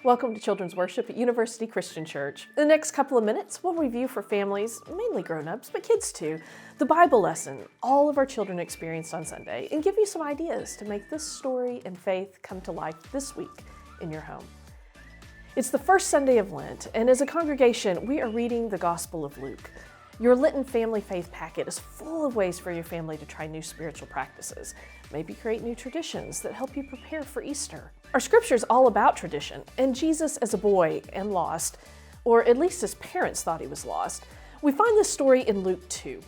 Welcome to Children's Worship at University Christian Church. In the next couple of minutes, we'll review for families, mainly grown-ups, but kids too, the Bible lesson all of our children experienced on Sunday and give you some ideas to make this story and faith come to life this week in your home. It's the first Sunday of Lent, and as a congregation, we are reading the Gospel of Luke. Your Lenten Family Faith Packet is full of ways for your family to try new spiritual practices, maybe create new traditions that help you prepare for Easter. Our scripture is all about tradition, and Jesus as a boy and lost, or at least his parents thought he was lost. We find this story in Luke 2,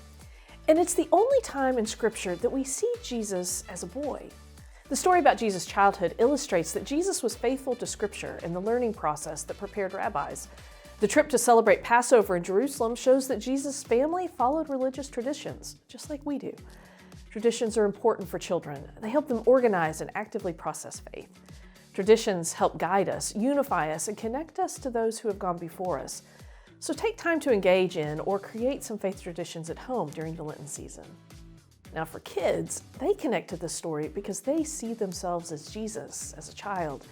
and it's the only time in scripture that we see Jesus as a boy. The story about Jesus' childhood illustrates that Jesus was faithful to scripture and the learning process that prepared rabbis. The trip to celebrate Passover in Jerusalem shows that Jesus' family followed religious traditions, just like we do. Traditions are important for children. They help them organize and actively process faith. Traditions help guide us, unify us, and connect us to those who have gone before us. So take time to engage in or create some faith traditions at home during the Lenten season. Now for kids, they connect to this story because they see themselves as Jesus as a child,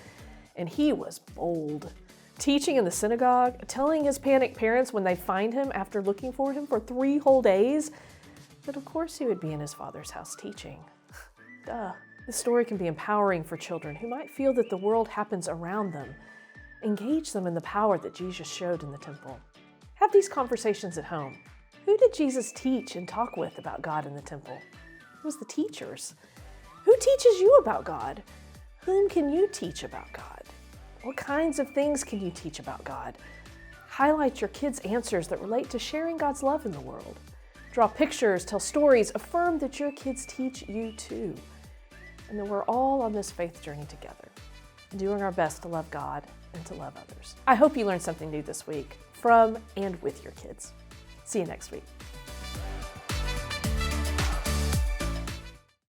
and he was bold. Teaching in the synagogue, telling his panicked parents when they find him after looking for him for 3 whole days, that of course he would be in his Father's house teaching. Duh. This story can be empowering for children who might feel that the world happens around them. Engage them in the power that Jesus showed in the temple. Have these conversations at home. Who did Jesus teach and talk with about God in the temple? It was the teachers. Who teaches you about God? Whom can you teach about God? What kinds of things can you teach about God? Highlight your kids' answers that relate to sharing God's love in the world. Draw pictures, tell stories, affirm that your kids teach you too. And that we're all on this faith journey together, doing our best to love God and to love others. I hope you learned something new this week from and with your kids. See you next week.